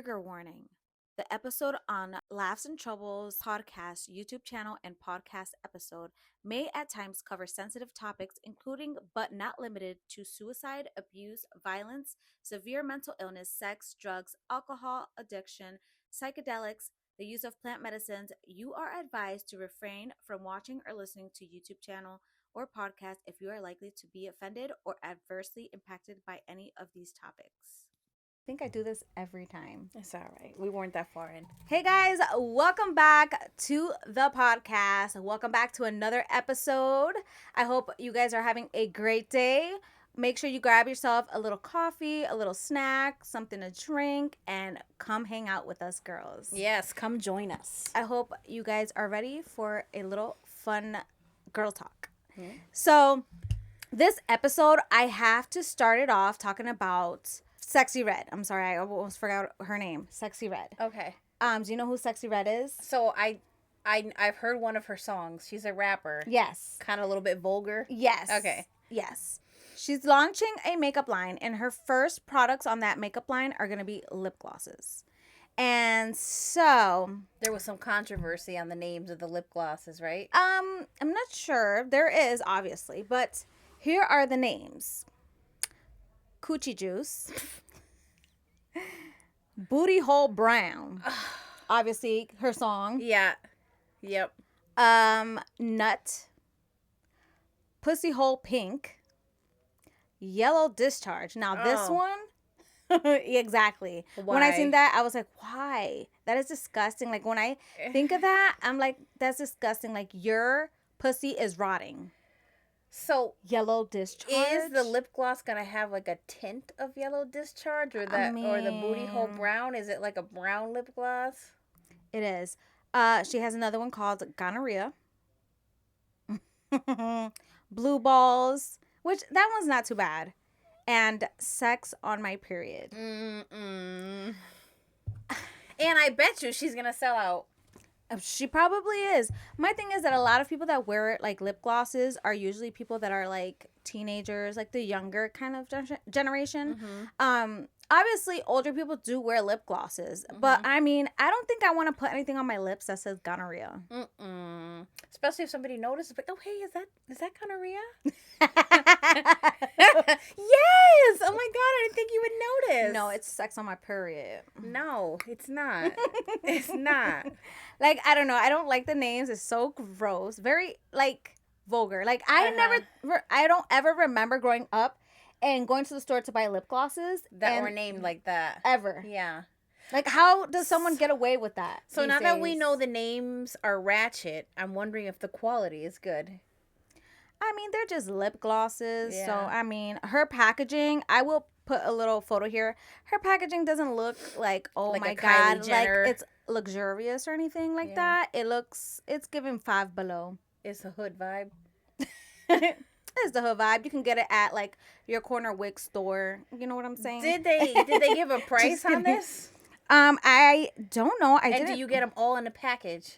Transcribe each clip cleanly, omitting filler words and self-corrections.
Trigger warning. The episode on Laughs and Troubles podcast, YouTube channel, and podcast episode may at times cover sensitive topics, including but not limited to suicide, abuse, violence, severe mental illness, sex, drugs, alcohol, addiction, psychedelics, the use of plant medicines. You are advised to refrain from watching or listening to YouTube channel or podcast if you are likely to be offended or adversely impacted by any of these topics. I think I do this every time. It's all right. We weren't that far in. Hey guys, welcome back to the podcast. Welcome back to another episode. I hope you guys are having a great day. Make sure you grab yourself a little coffee, a little snack, something to drink, and come hang out with us girls. Yes, come join us. I hope you guys are ready for a little fun girl talk. Mm-hmm. So, this episode, I have to start it off talking about Sexy Red. I'm sorry, I almost forgot her name. Sexy Red. Okay. Do you know who Sexy Red is? So I've heard one of her songs. She's a rapper. Yes. Kind of a little bit vulgar. Yes. Okay. Yes. She's launching a makeup line, and her first products on that makeup line are going to be lip glosses. And so there was some controversy on the names of the lip glosses, right? I'm not sure. There is, obviously, but here are the names. Coochie Juice, Booty Hole Brown, obviously her song. Yeah. Yep. Nut, Pussy Hole Pink, Yellow Discharge. Now this one, exactly. Why? When I seen that, I was like, why? That is disgusting. Like when I think of that, I'm like, that's disgusting. Like your pussy is rotting. So Yellow Discharge. Is the lip gloss gonna have like a tint of yellow discharge, or that, or the booty hole brown? Is it like a brown lip gloss? It is. She has another one called Gonorrhea. Blue Balls, which that one's not too bad, and Sex on My Period. And I bet you she's gonna sell out. She probably is. My thing is that a lot of people that wear like lip glosses are usually people that are like teenagers, like the younger kind of generation. Mm-hmm. Obviously, older people do wear lip glosses, but I mean, I don't think I want to put anything on my lips that says gonorrhea. Especially if somebody notices, like, oh hey, is that gonorrhea? Yes. Oh my god, I didn't think you would notice. No, it's Sex on My Period. No, it's not. It's not. Like, I don't know. I don't like the names. It's so gross. Very, like, vulgar. Like, I don't ever remember growing up and going to the store to buy lip glosses. That were named like that. Ever. Yeah. Like, how does someone get away with that? So now that we know the names are ratchet, I'm wondering if the quality is good. I mean, they're just lip glosses. Yeah. So, I mean, her packaging, I will put a little photo here. Her packaging doesn't look like, oh like my God, like it's luxurious or anything like that. It's giving Five Below. It's a hood vibe. It's the hood vibe. You can get it at like your corner wig store. You know what I'm saying? Did they give a price on this? I don't know. Do you get them all in a package?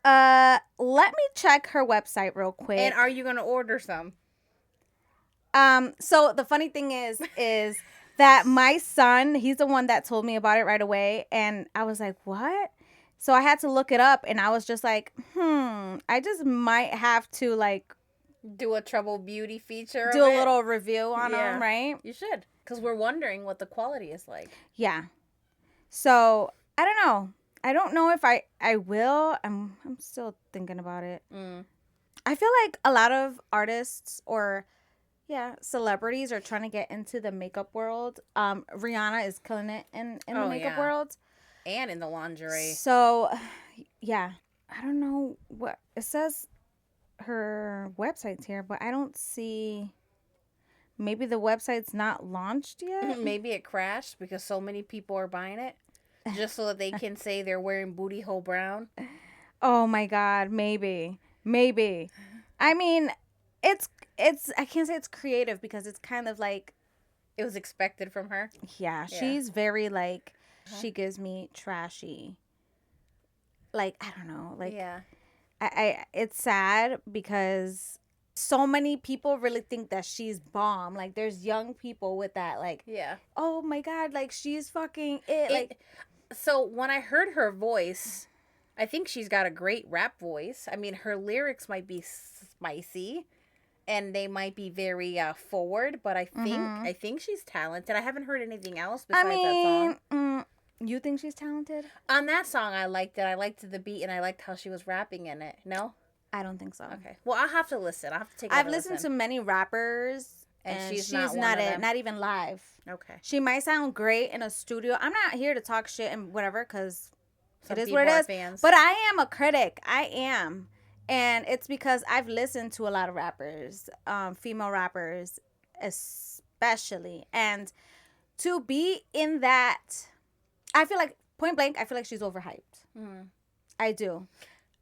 Let me check her website real quick. And are you gonna order some? So the funny thing is that my son, he's the one that told me about it right away, and I was like, what? So I had to look it up, and I was just like, I just might have to like do a Trouble Beauty feature. Do a little review on them, right? You should, because we're wondering what the quality is like. Yeah. So I don't know. I don't know if I will. I'm still thinking about it. I feel like a lot of artists or celebrities are trying to get into the makeup world. Rihanna is killing it in the makeup world. And in the lingerie. So, yeah. I don't know what it says. Her website's here, but I don't see. Maybe the website's not launched yet. Maybe it crashed because so many people are buying it. Just so that they can say they're wearing booty hole brown. Oh my God, maybe. I mean, it's I can't say it's creative because it's kind of like it was expected from her. Yeah, she's very like she gives me trashy. Like, I don't know, like I it's sad because so many people really think that she's bomb. Like, there's young people with that, like, yeah, oh my God, like, she's fucking it. Like, So when I heard her voice, I think she's got a great rap voice. I mean, her lyrics might be spicy and they might be very forward, but I think she's talented. I haven't heard anything else I besides that mean, song. you think she's talented? On that song, I liked it. I liked the beat and I liked how she was rapping in it. No? I don't think so. Okay. Well, I'll have to listen. I'll have to take. I've listened to many rappers, and she's she's not it. Not even live. Okay. She might sound great in a studio. I'm not here to talk shit and whatever, because it is Some what it people are is. fans. But I am a critic. I am. And it's because I've listened to a lot of rappers, female rappers especially. And to be in that, I feel like, point blank, I feel like she's overhyped. I do.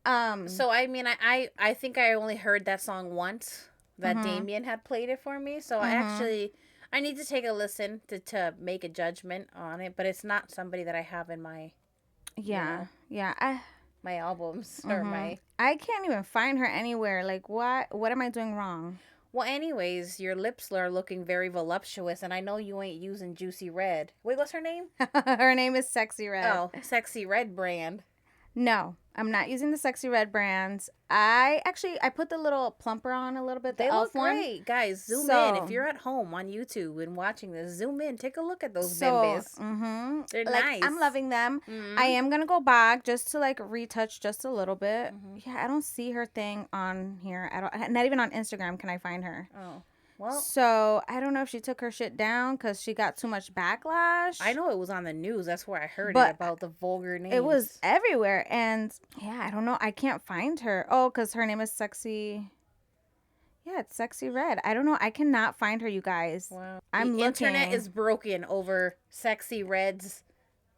So I mean, I think I only heard that song once. That Damien had played it for me. So I need to take a listen to make a judgment on it. But it's not somebody that I have in my my albums or my. I can't even find her anywhere. Like, what am I doing wrong? Well, anyways, your lips are looking very voluptuous, and I know you ain't using Juicy Red. Wait, what's her name? Her name is Sexy Red. Oh, Sexy Red brand. No, I'm not using the Sexy Red brands. I put the little plumper on a little bit. The They elf look one. great, guys. Zoom in if you're at home on YouTube and watching this. Zoom in, take a look at those bimbis. They're like, nice. I'm loving them. I am gonna go back just to like retouch just a little bit. Yeah, I don't see her thing on here at all. Not even on Instagram can I find her. Oh. Well, so I don't know if she took her shit down because she got too much backlash. I know it was on the news. That's where I heard it about the vulgar names. It was everywhere, and yeah, I don't know. I can't find her. Oh, because her name is Sexy. Yeah, it's Sexy Red. I don't know. I cannot find her, you guys. Wow. I'm the looking. internet is broken over Sexy Red's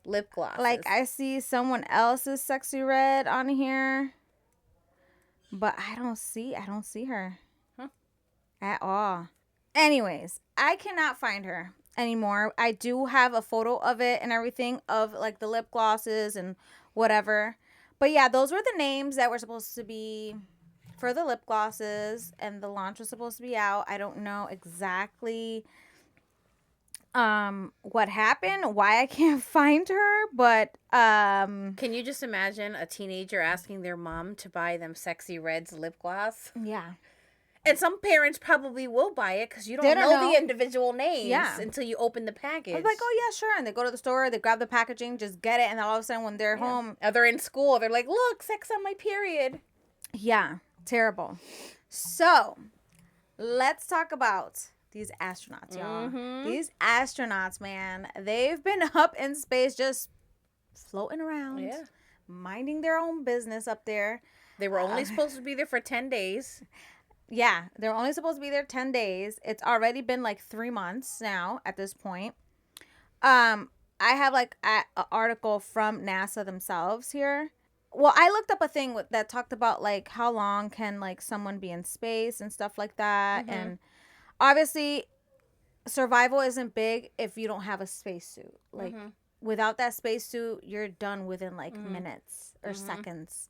lip glosses. Like, I see someone else's Sexy Red on here, but I don't see her at all. Anyways, I cannot find her anymore. I do have a photo of it and everything, of like the lip glosses and whatever. But yeah, those were the names that were supposed to be for the lip glosses, and the launch was supposed to be out. I don't know exactly what happened, why I can't find her, but can you just imagine a teenager asking their mom to buy them Sexy Red's lip gloss? Yeah. And some parents probably will buy it because you don't know the individual names until you open the package. I'm like, oh, yeah, sure. And they go to the store, they grab the packaging, just get it. And then all of a sudden when they're home. Or they're in school, they're like, look, sex on my period. Yeah, terrible. So, let's talk about these astronauts, y'all. These astronauts, man, they've been up in space just floating around, minding their own business up there. They were only supposed to be there for 10 days. Yeah, they're only supposed to be there 10 days. It's already been like 3 months now at this point. I have like an article from NASA themselves here. Well, I looked up a thing that talked about like how long can like someone be in space and stuff like that. And obviously, survival isn't big if you don't have a spacesuit. Like, without that spacesuit, you're done within like minutes or seconds.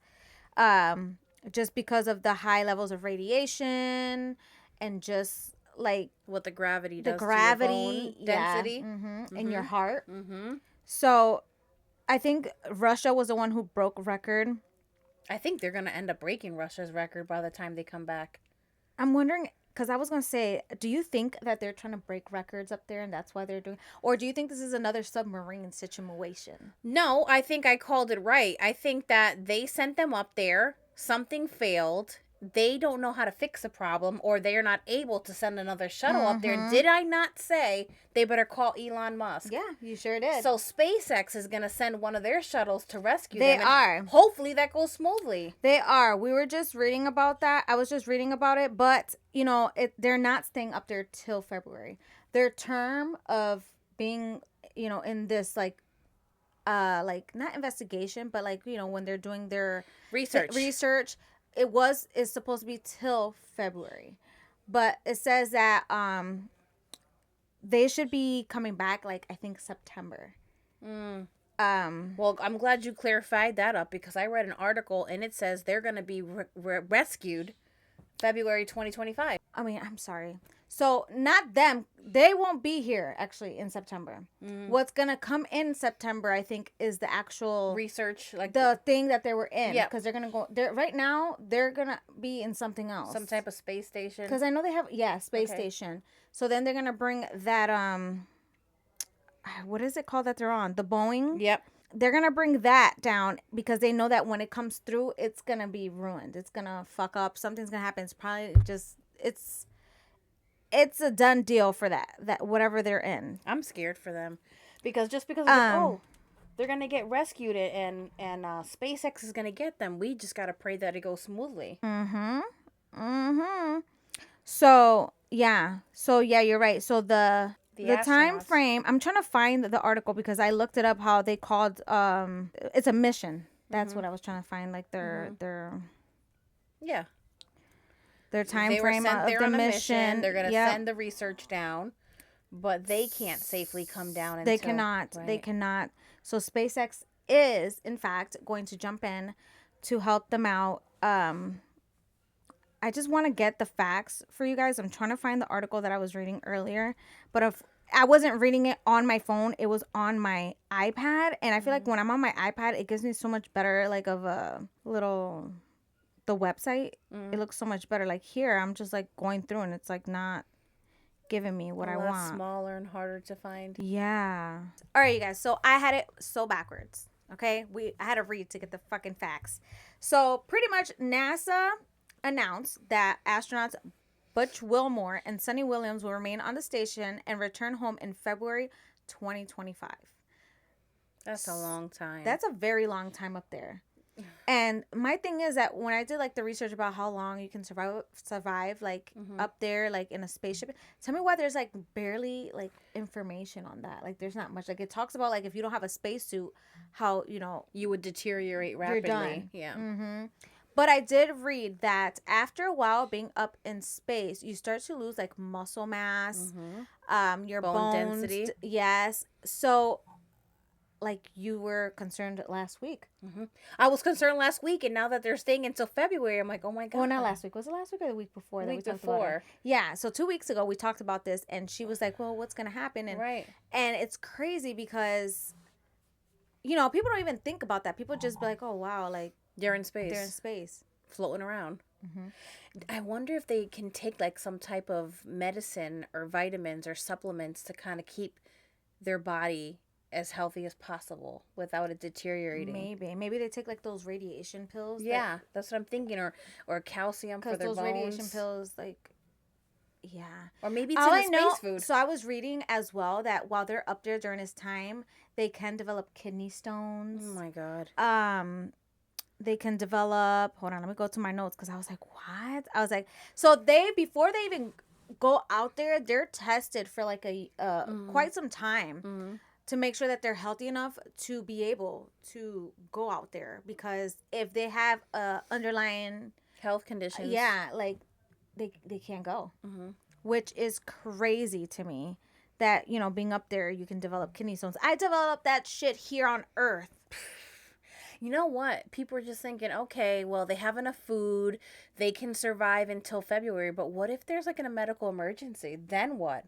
Just because of the high levels of radiation and just like what the gravity does to your bone density in your heart. So I think Russia was the one who broke record. I think they're going to end up breaking Russia's record by the time they come back. I'm wondering, because I was going to say, do you think that they're trying to break records up there and that's why they're doing, or do you think this is another submarine situation? No, I think I called it right. I think that they sent them up there. Something failed. They don't know how to fix a problem, or they are not able to send another shuttle up there. Did I not say they better call Elon Musk? Yeah, you sure did. So SpaceX is going to send one of their shuttles to rescue them. They are. Hopefully that goes smoothly. They are. We were just reading about that. I was just reading about it, but you know, they're not staying up there till February. Their term of being, you know, in this like not investigation, but like, you know, when they're doing their research, is supposed to be till February, but it says that they should be coming back like I think September. Well, I'm glad you clarified that up, because I read an article and it says they're going to be rescued February 2025. I mean, I'm sorry. So not them. They won't be here actually in September. What's gonna come in September, I think, is the actual Research, like the thing that they were in. Yep. Because they're gonna go. They're right now. They're gonna be in something else. some type of space station. Because I know they have space Okay. station. So then they're gonna bring that what is it called that they're on? The Boeing. Yep. They're gonna bring that down because they know that when it comes through, it's gonna be ruined. It's gonna fuck up. Something's gonna happen. It's probably just it's a done deal for that whatever they're in. I'm scared for them because just because of they're gonna get rescued and SpaceX is gonna get them. We just gotta pray that it goes smoothly. So yeah, you're right. So the time astronauts. frame. I'm trying to find the article because I looked it up. How they called it's a mission. That's what I was trying to find. Like their Yeah. time They were frame sent of there the on a mission. They're gonna Yep. send the research down, but they can't safely come down. They until, cannot. Right? They cannot. So SpaceX is, in fact, going to jump in to help them out. I just want to get the facts for you guys. I'm trying to find the article that I was reading earlier, but if I wasn't reading it on my phone, it was on my iPad, and I feel like when I'm on my iPad, it gives me so much better, like of a little the website. It looks so much better. Like here, I'm just like going through, and it's like not giving me what I A lot want. smaller and harder to find. Yeah. All right, you guys. So I had it so backwards. Okay, I had to read to get the fucking facts. So pretty much, NASA announced that astronauts Butch Wilmore and Sonny Williams will remain on the station and return home in February 2025. That's a long time. That's a very long time up there. And my thing is that when I did like the research about how long you can survive like up there like in a spaceship, tell me why there's like barely like information on that. Like there's not much. Like it talks about like if you don't have a spacesuit, how you would deteriorate rapidly. You're done. Yeah. But I did read that after a while being up in space, you start to lose like muscle mass, your Bone bones, density. yes. So like you were concerned last week. I was concerned last week, and now that they're staying until February, I'm like, oh my god. Well, not last week. Was it last week or the week before? The week that we talked before. About it? Yeah. So 2 weeks ago we talked about this, and she was like, "Well, what's gonna happen?" And Right. And it's crazy because, people don't even think about that. People just be like, "Oh wow, like They're in space. they're in space, floating around." I wonder if they can take like some type of medicine or vitamins or supplements to kind of keep their body as healthy as possible without it deteriorating. Maybe they take like those radiation pills. Yeah, that's what I'm thinking, or calcium for their those bones. radiation pills, like, yeah. Or maybe it's All in the I know, space food. so I was reading as well that while they're up there during this time, they can develop kidney stones. Oh my god. They can develop. Hold on, let me go to my notes because I was like, what? I was like, so they before they even go out there, they're tested for like a quite some time to make sure that they're healthy enough to be able to go out there, because if they have underlying Health conditions. yeah, like they can't go, which is crazy to me. That being up there, you can develop kidney stones. I developed that shit here on Earth. You know what? People are just thinking, okay, well, they have enough food. They can survive until February. But what if there's like a medical emergency? Then what?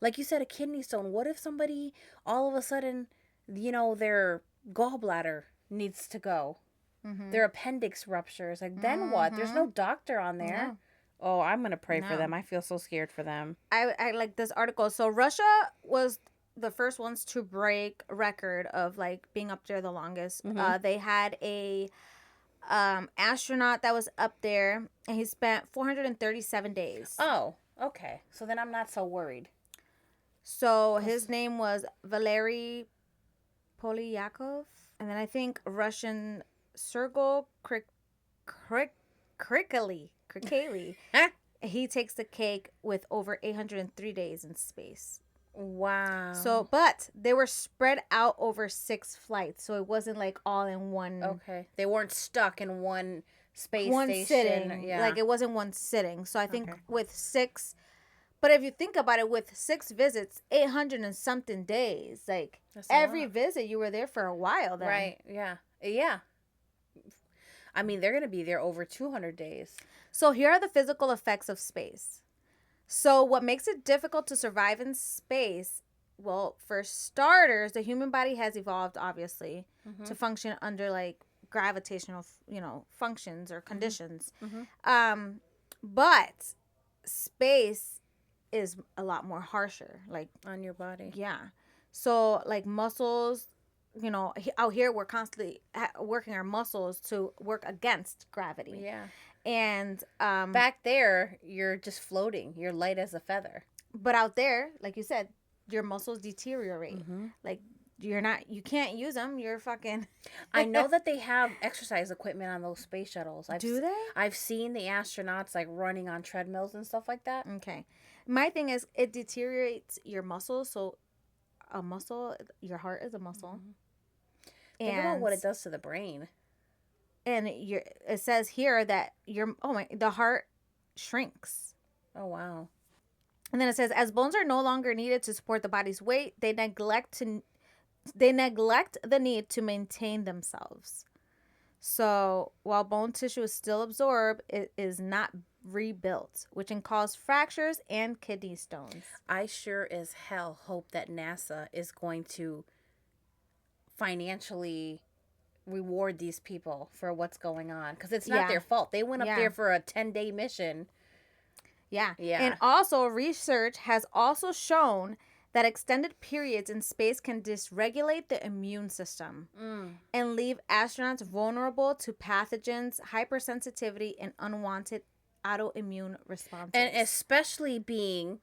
Like you said, a kidney stone. What if somebody all of a sudden, their gallbladder needs to go? Their appendix ruptures. Like, then what? There's no doctor on there. No. Oh, I'm going to pray for No. them. I feel so scared for them. I like this article. So Russia was the first ones to break record of like being up there the longest. They had a astronaut that was up there, and he spent 437 days. Oh, okay. So then I'm not so worried. So his name was Valery Polyakov, and then I think Russian Sergei Krikali. He takes the cake with over 803 days in space. Wow. So, but they were spread out over 6 flights, so it wasn't like all in one. Okay. They weren't stuck in one space station. Sitting. Yeah. Like it wasn't one sitting. So I think with 6, but if you think about it, with 6 visits, 800 and something days, like every visit, you were there for a while. Then. Right. Yeah. Yeah. I mean, they're going to be there over 200 days. So here are the physical effects of space. So what makes it difficult to survive in space? Well, for starters, the human body has evolved obviously to function under like gravitational, functions or conditions. Um, but space is a lot more harsher. Like On your body. yeah, so like muscles. Out here we're constantly working our muscles to work against gravity. Yeah. And back there, you're just floating. You're light as a feather. but out there, like you said, your muscles deteriorate. Like you can't use them. You're fucking. I know that they have exercise equipment on those space shuttles. Do they? I've seen the astronauts like running on treadmills and stuff like that. Okay. My thing is, it deteriorates your muscles. So, your heart is a muscle. Think about what it does to the brain. And it says here that the heart shrinks. Oh wow. And then it says, as bones are no longer needed to support the body's weight, they neglect the need to maintain themselves. So while bone tissue is still absorbed, it is not rebuilt, which can cause fractures and kidney stones. I sure as hell hope that NASA is going to financially reward these people for what's going on, because it's not their fault. They went up there for a 10-day mission. Yeah. And also, research has also shown that extended periods in space can dysregulate the immune system and leave astronauts vulnerable to pathogens, hypersensitivity, and unwanted autoimmune responses. And especially being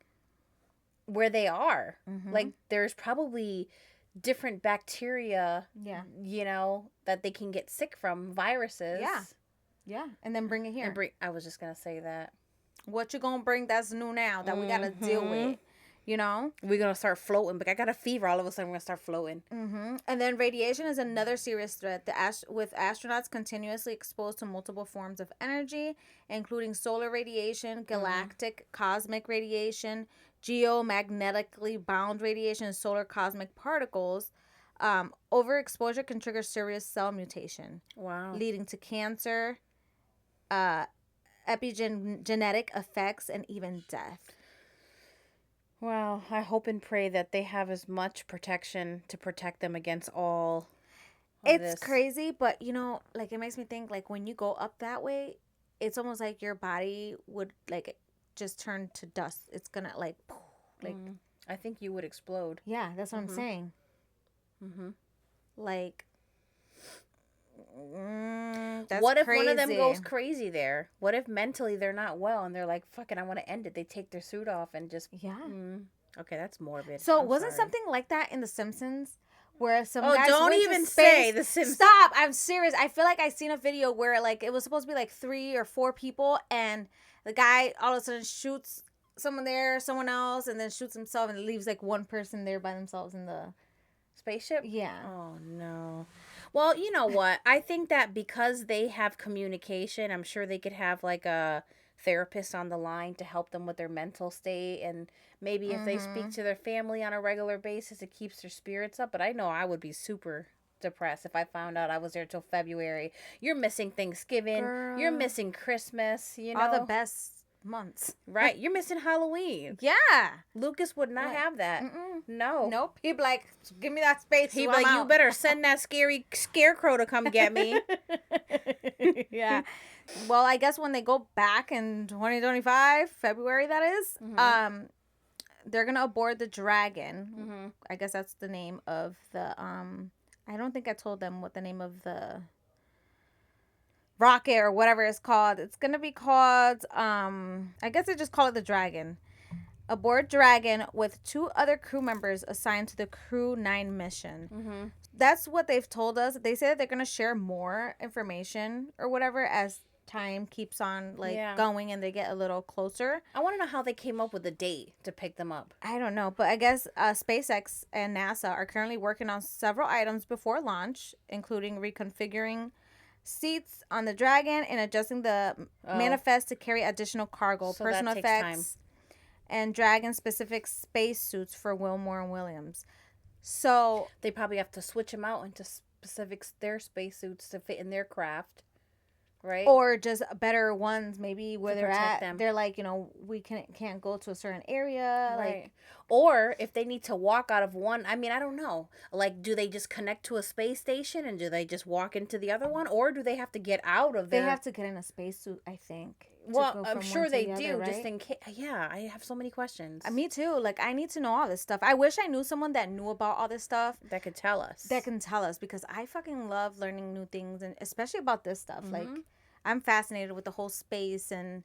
where they are. Like, there's probably different bacteria, that they can get sick from, viruses. Yeah. And then bring it here. I was just going to say that. What you going to bring that's new now that we got to deal with? We're going to start floating. But I got a fever. All of a sudden, we're going to start floating. And then radiation is another serious threat. With astronauts continuously exposed to multiple forms of energy, including solar radiation, galactic cosmic radiation, geomagnetically bound radiation, and solar cosmic particles, overexposure can trigger serious cell mutation. Wow. Leading to cancer, epigenetic effects, and even death. Well, I hope and pray that they have as much protection to protect them against all of this. It's crazy, but like it makes me think, like when you go up that way, it's almost like your body would like just turn to dust. It's gonna like I think you would explode. Yeah, that's what I'm saying. Like that's what if crazy. one of them goes crazy there? What if mentally they're not well and they're like, fuck it, I want to end it. They take their suit off and just... Okay, that's morbid. So wasn't something like that in The Simpsons? Where some guys don't went even to say space. The Simpsons. Stop! I'm serious. I feel like I seen a video where like it was supposed to be like 3 or 4 people, and the guy all of a sudden shoots someone else, and then shoots himself, and leaves like one person there by themselves in the spaceship. Yeah. Oh no. Well, you know what? I think that because they have communication, I'm sure they could have like a therapist on the line to help them with their mental state, and maybe if they speak to their family on a regular basis, it keeps their spirits up. But I know I would be super depressed if I found out I was there till February. You're missing Thanksgiving. Girl. You're missing Christmas. All the best months. Right. You're missing Halloween. Yeah. Lucas would not have that. No. Nope. He'd be like, give me that space. He'd be like, you better send that scary scarecrow to come get me. Yeah. Well, I guess when they go back in 2025, February that is, they're going to aboard the Dragon. I guess that's the name of the, I don't think I told them what the name of the rocket or whatever it's called. It's going to be called, I guess they just call it the Dragon. Aboard Dragon with 2 other crew members assigned to the Crew 9 mission. That's what they've told us. They say that they're going to share more information or whatever as time keeps on going and they get a little closer. I want to know how they came up with a date to pick them up. I don't know, but I guess SpaceX and NASA are currently working on several items before launch, including reconfiguring seats on the Dragon and adjusting the manifest to carry additional cargo, so personal that takes effects, time. And Dragon-specific space suits for Wilmore and Williams. So they probably have to switch them out into their space suits to fit in their craft. Right. Or just better ones, maybe where To they're protect at. them. They're like, we can't go to a certain area. Right. Like, Or if they need to walk out of one, I mean, I don't know. Like, do they just connect to a space station and do they just walk into the other one? Or do they have to get out of they their... have to get in a spacesuit, I think. Well, I'm sure they do, right? just in case. Yeah, I have so many questions. Me too. Like, I need to know all this stuff. I wish I knew someone that knew about all this stuff. That could tell us. That can tell us, because I fucking love learning new things, and especially about this stuff. Mm-hmm. Like, I'm fascinated with the whole space, and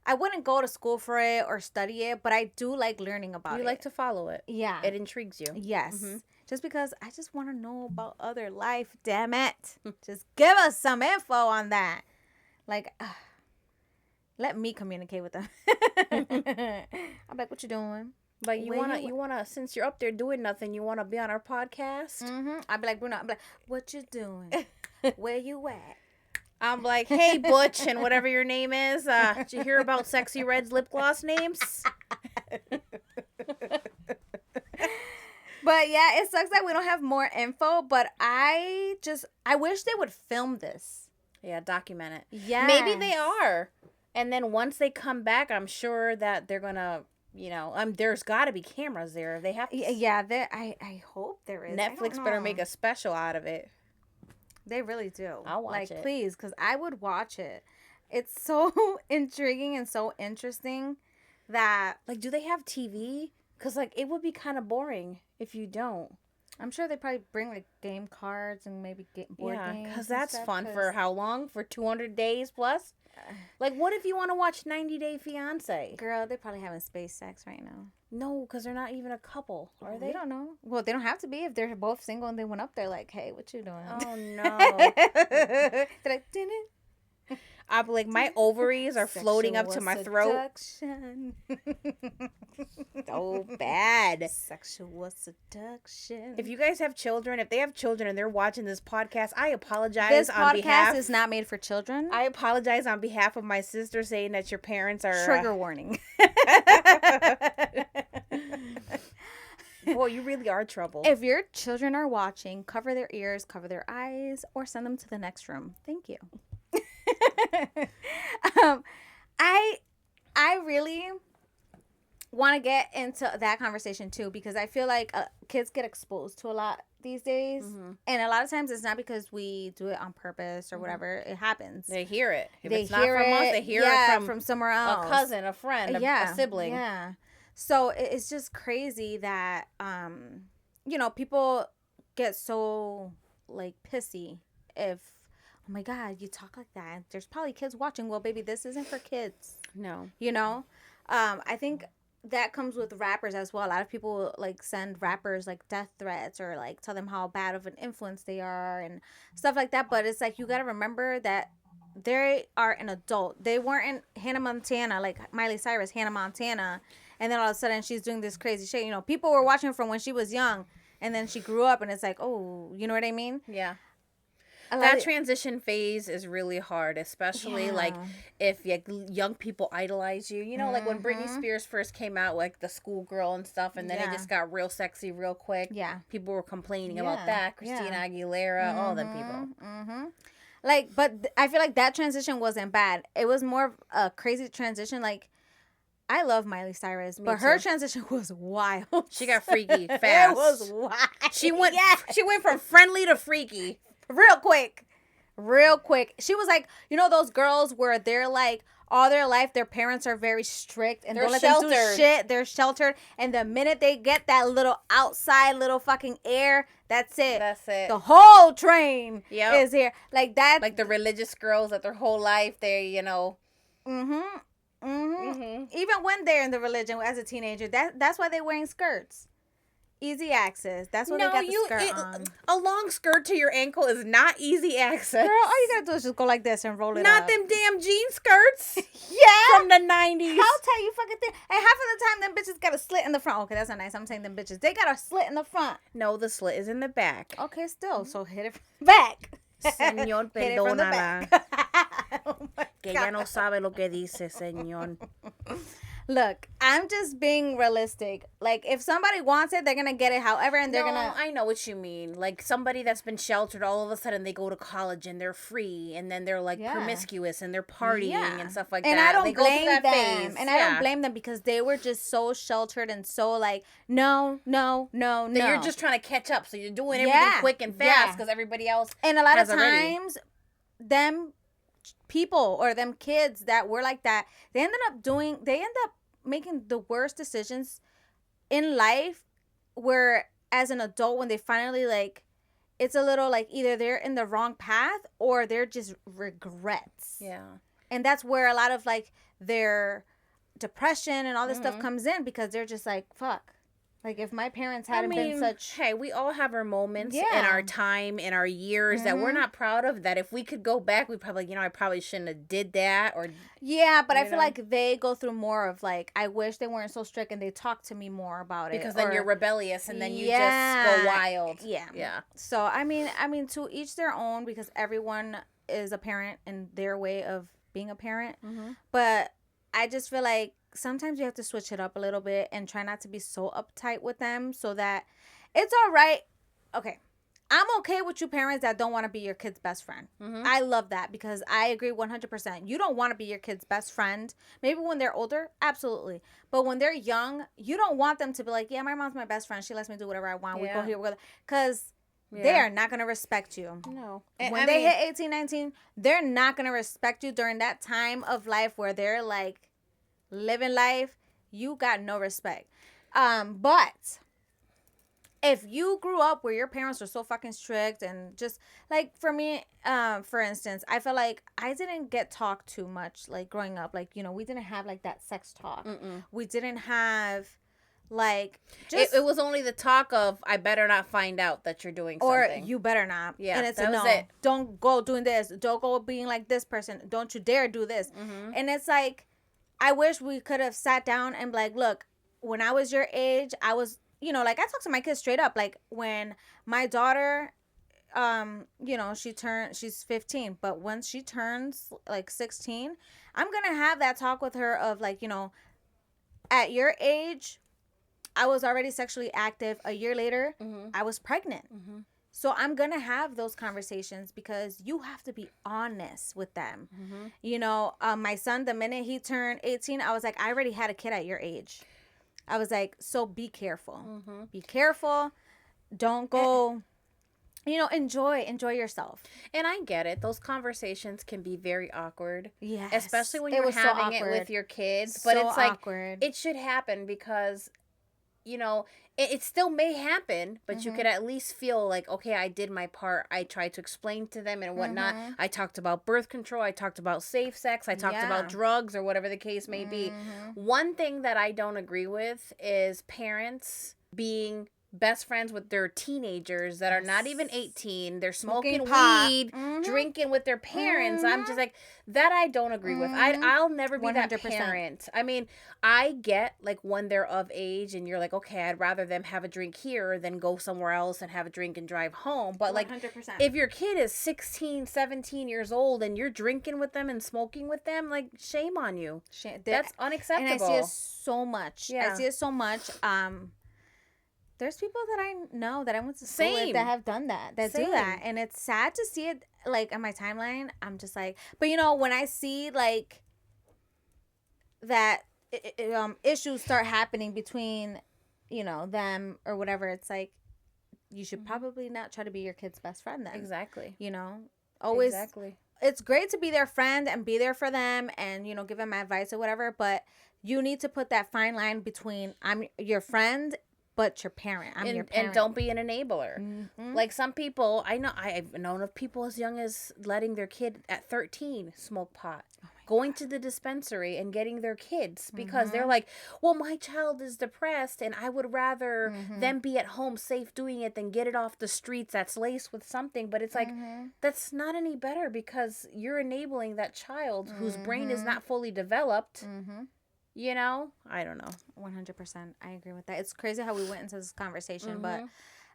I wouldn't go to school for it or study it, but I do like learning about it. You like to follow it. Yeah. It intrigues you. Yes. Mm-hmm. Just because I just want to know about other life, damn it. Just give us some info on that. Like, let me communicate with them. I'm like, what you doing? Like, you wanna, since you're up there doing nothing, you wanna be on our podcast? Mm-hmm. I'd be like, Bruno, I'm like, what you doing? Where you at? I'm like, hey, Butch, and whatever your name is. Did you hear about Sexy Red's lip gloss names? But yeah, it sucks that we don't have more info, but I wish they would film this. Yeah, document it. Yeah. Maybe they are. And then once they come back, I'm sure that they're gonna, there's got to be cameras there. They have to. Yeah, I hope there is. Netflix better make a special out of it. They really do. I'll watch it. Please, because I would watch it. It's so intriguing and so interesting that... Like, do they have TV? Because, like, it would be kind of boring if you don't. I'm sure they probably bring, like, game cards and maybe board games. Yeah, because that's fun. For how long? For 200 days plus? Like, what if you want to watch 90 Day Fiance? Girl, they're probably having space sex right now. No, because they're not even a couple, are they? We don't know. Well, they don't have to be if they're both single and they went up there like, hey, what you doing? Oh, no. They're like, I'll be like, my ovaries are floating up to my throat. So bad. Sexual seduction. If you guys have children, if they have children and they're watching this podcast, I apologize this on behalf... podcast is not made for children. I apologize on behalf of my sister, saying that your parents are... Trigger warning. Boy, you really are trouble. If your children are watching, cover their ears, cover their eyes, or send them to the next room. Thank you. I really want to get into that conversation too, because I feel like kids get exposed to a lot these days, and a lot of times it's not because we do it on purpose or whatever. It happens. They hear it. If they it's not from us, they hear it from somewhere else, a cousin, a friend, a sibling. Yeah. So it's just crazy that people get so like pissy if, oh my God, you talk like that. There's probably kids watching. Well, baby, this isn't for kids. No. I think that comes with rappers as well. A lot of people like send rappers like death threats or like tell them how bad of an influence they are and stuff like that. But it's like, you got to remember that they are an adult. They weren't in Hannah Montana, like Miley Cyrus, Hannah Montana. And then all of a sudden she's doing this crazy shit. People were watching from when she was young, and then she grew up, and it's like, oh, you know what I mean? Yeah. That transition phase is really hard, especially like if young people idolize you. Like when Britney Spears first came out, like the schoolgirl and stuff, and then it just got real sexy real quick. Yeah. People were complaining about that. Christina Aguilera, all them people. Like, but I feel like that transition wasn't bad. It was more of a crazy transition. Like, I love Miley Cyrus, but her transition was wild. She got freaky fast. It was wild. She went from friendly to freaky real quick. She was like, those girls where they're like all their life their parents are very strict and don't let them do shit. They're sheltered, and the minute they get that little outside little fucking air, that's it. The whole train is here. Like that. Like the religious girls that their whole life they Even when they're in the religion as a teenager, that's why they're wearing skirts. Easy access. That's why they got the skirt on. A long skirt to your ankle is not easy access. Girl, all you gotta do is just go like this and roll it Not up. them damn jean skirts. Yeah. From the 90s. I'll tell you fucking thing. And half of the time, them bitches got a slit in the front. Okay, that's not nice. I'm saying them bitches. They got a slit in the front. No, the slit is in the back. Okay, still. So hit it from the back. Señor, perdónala. Oh que ella no sabe lo que dice, señor. Look, I'm just being realistic. Like, if somebody wants it, they're gonna get it. However, and they're No, gonna. I know what you mean. Like somebody that's been sheltered, all of a sudden they go to college and they're free, and then they're like Yeah. promiscuous and they're partying Yeah. and stuff like And that. I don't They go through blame that them. phase. And I don't blame them because they were just so sheltered and so like, no, no, no, That no. you're just trying to catch up, so you're doing everything quick and fast because everybody else. And a lot of has already. times, them people or them kids that were like that, they end up making the worst decisions in life, where as an adult, when they finally like, it's a little like either they're in the wrong path or they're just regrets. Yeah. And that's where a lot of like their depression and all this stuff comes in, because they're just like, fuck. Like, if my parents hadn't been such. Hey, we all have our moments in Yeah. our time, in our years that we're not proud of. That if we could go back, we probably, I probably shouldn't have did that. Or Yeah, but I feel know? like they go through more of like, I wish they weren't so strict and they talk to me more about it. because then or, you're rebellious and then you Yeah. just go wild. Yeah. Yeah. So I mean, to each their own, because everyone is a parent in their way of being a parent. But I just feel like sometimes you have to switch it up a little bit and try not to be so uptight with them, so that it's all right. Okay. I'm okay with you parents that don't want to be your kid's best friend. I love that, because I agree 100%. You don't want to be your kid's best friend. Maybe when they're older, absolutely. But when they're young, you don't want them to be like, yeah, my mom's my best friend. She lets me do whatever I want. We go here, we go there. Because they are not going to respect you. No. When they hit 18, 19, they're not going to respect you during that time of life where they're like living life. You got no respect. But if you grew up where your parents were so fucking strict, and just like for me, for instance, I feel like I didn't get talked too much like growing up. Like, we didn't have like that sex talk. We didn't have like just it was only the talk of, I better not find out that you're doing something. or you better not. Yeah, and it's that a was no. it. Don't go doing this. Don't go being like this person. Don't you dare do this. And it's like, I wish we could have sat down and be like, look, when I was your age, I was, like, I talk to my kids straight up. Like, when my daughter, she's 15, but when she turns like 16, I'm gonna have that talk with her of like, at your age, I was already sexually active. A year later, I was pregnant. So I'm going to have those conversations, because you have to be honest with them. My son, the minute he turned 18, I was like, I already had a kid at your age. I was like, so be careful. Be careful. Don't go, enjoy yourself. And I get it. Those conversations can be very awkward. Yes. Especially when you're having it with your kids. But it's like, it should happen because, it still may happen, but you could at least feel like, okay, I did my part. I tried to explain to them and whatnot. I talked about birth control. I talked about safe sex. I talked about drugs, or whatever the case may be. One thing that I don't agree with is parents being best friends with their teenagers that are not even 18. They're smoking weed, drinking with their parents. I'm just like, that I don't agree with. I'll never be 100%. That parent. I mean, I get like when they're of age and you're like, okay, I'd rather them have a drink here than go somewhere else and have a drink and drive home. But like, 100%. If your kid is 16, 17 years old and you're drinking with them and smoking with them, like, shame on you. That's unacceptable. And I see it so much. Yeah. I see it so much. There's people that I know that I went to school with that have done that, do that. And it's sad to see it, like, on my timeline. I'm just like, but when I see, like, that issues start happening between, them or whatever, it's like, you should probably not try to be your kid's best friend then. Exactly. Always. Exactly. It's great to be their friend and be there for them and, give them advice or whatever, but you need to put that fine line between, I'm your friend, but your parent. I'm your parent. And don't be an enabler. Like, some people, I've known of people as young as letting their kid at 13 smoke pot. Going to the dispensary and getting their kids because they're like, well, my child is depressed and I would rather them be at home safe doing it than get it off the streets that's laced with something. But it's like, that's not any better, because you're enabling that child whose brain is not fully developed. I don't know. 100%. I agree with that. It's crazy how we went into this conversation, but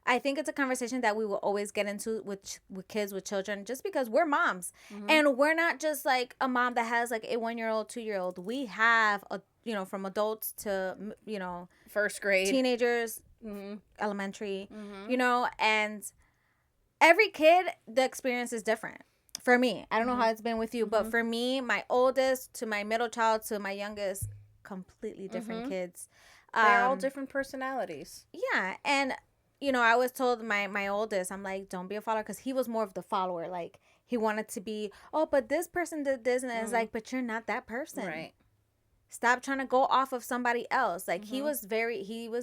I think it's a conversation that we will always get into with kids, with children, just because we're moms. And we're not just like a mom that has like a 1-year-old, 2-year-old. We have from adults to, first grade, teenagers, mm-hmm. elementary, Mm-hmm. and every kid, the experience is different. For me, I don't know Mm-hmm. how it's been with you, but for me, my oldest to my middle child to my youngest, completely different Mm-hmm. kids. They're all different personalities. Yeah, and I was told my oldest, I'm like, don't be a follower, because he was more of the follower. Like, he wanted to be, oh, but this person did this, and it's like, but you're not that person. Right. Stop trying to go off of somebody else. Like, Mm-hmm. he was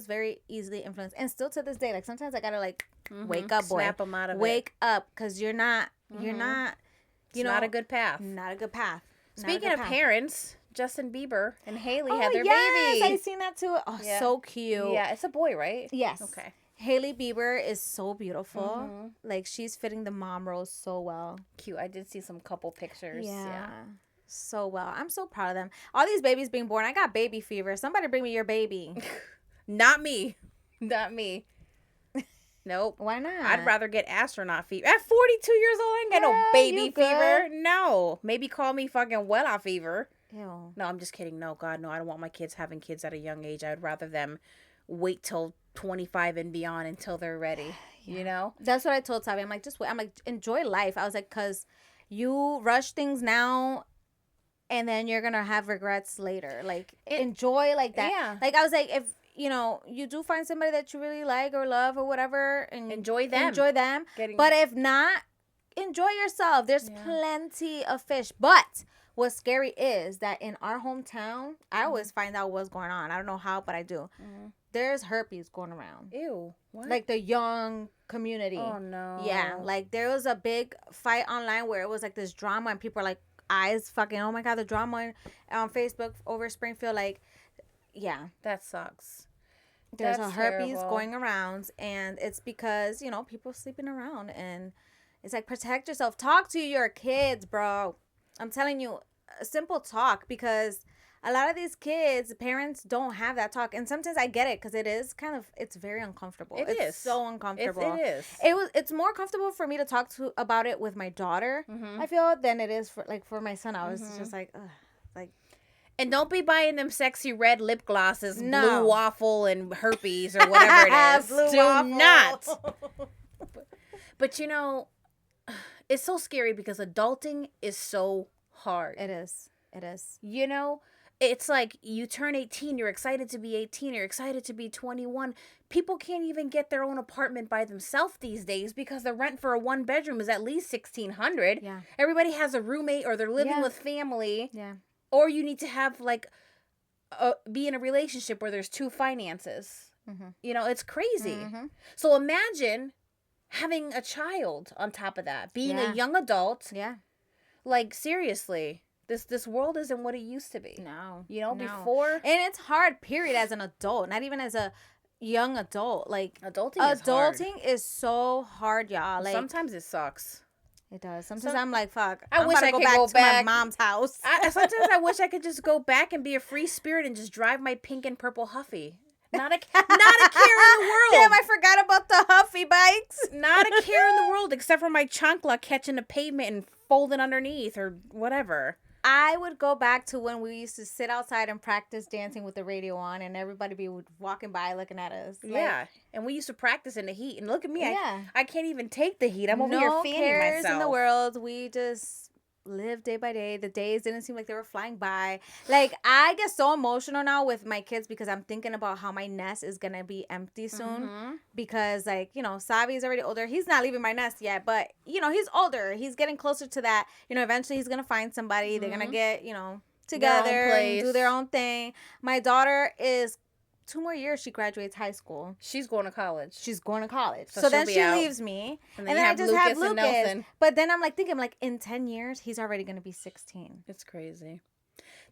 very easily influenced, and still to this day, like, sometimes I gotta, like, wake up, boy, snap him out of wake up, because you're not, it's not a good path. Not a good path. Speaking of parents, Justin Bieber and Haley Oh, had their yes, baby. I seen that too. Oh, Yeah. so cute. Yeah, it's a boy, right? Yes. Okay. Haley Bieber is so beautiful. Like, she's fitting the mom role so well. Cute. I did see some couple pictures. Yeah. So well. I'm so proud of them. All these babies being born. I got baby fever. Somebody bring me your baby. Not me. Not me. Nope. Why not? I'd rather get astronaut fever. At 42 years old, I ain't got no baby fever. No. Maybe call me fucking well-off fever. Ew. No, I'm just kidding. No, God, no. I don't want my kids having kids at a young age. I'd rather them wait till 25 and beyond until they're ready. Yeah. That's what I told Tavi. I'm like, just wait. I'm like, enjoy life. I was like, because you rush things now, and then you're going to have regrets later. Like, enjoy like that. Yeah. Like, I was like, if you do find somebody that you really like or love or whatever, and enjoy them. But if not, enjoy yourself. There's plenty of fish. But what's scary is that in our hometown, I always find out what's going on. I don't know how, but I do. There's herpes going around. Ew. What? Like, the young community. Oh, no. Yeah. Like, there was a big fight online where it was like this drama, and people are like, eyes fucking, oh my God, the drama on Facebook over Springfield. Like, yeah. That sucks. There's a herpes going around, and it's because, people sleeping around, and it's like, protect yourself. Talk to your kids, bro. I'm telling you, a simple talk, because a lot of these kids, parents don't have that talk, and sometimes I get it, because it's very uncomfortable. It's so uncomfortable. It is. It's more comfortable for me to talk about it with my daughter, I feel, than it is for my son. I was just like, ugh, like. And don't be buying them sexy red lip glosses, blue waffle and herpes or whatever it is. Blue Do waffle. not. But it's so scary because adulting is so hard. It is. It is. It's like you turn 18, you're excited to be 18, you're excited to be 21. People can't even get their own apartment by themselves these days because the rent for a one bedroom is at least $1,600. Yeah. Everybody has a roommate or they're living with family. Yeah. Or you need to have be in a relationship where there's two finances. It's crazy. So imagine having a child on top of that, being a young adult. Yeah. Like, seriously, this world isn't what it used to be. No. Before. And it's hard, period, as an adult, not even as a young adult. Like, adulting is so hard, y'all. Like, sometimes it sucks. It does. Sometimes I'm like, fuck. I wish I could go back to my mom's house. Sometimes I wish I could just go back and be a free spirit and just drive my pink and purple Huffy. Not a care in the world. Damn, I forgot about the Huffy bikes. Not a care in the world except for my chancla catching the pavement and folding underneath or whatever. I would go back to when we used to sit outside and practice dancing with the radio on, and everybody be walking by looking at us. Yeah, and we used to practice in the heat. And look at me, I can't even take the heat. I'm over here fanning cares myself. In the world, we just live day by day. The days didn't seem like they were flying by. Like, I get so emotional now with my kids because I'm thinking about how my nest is gonna be empty soon. Because, like, Savi's already older. He's not leaving my nest yet, but he's older. He's getting closer to that. Eventually he's gonna find somebody. They're gonna get together and do their own thing. My daughter is 2 more years, she graduates high school. She's going to college. So then she leaves me. And then I just have Lucas. But then I'm like thinking, in 10 years, he's already going to be 16. It's crazy.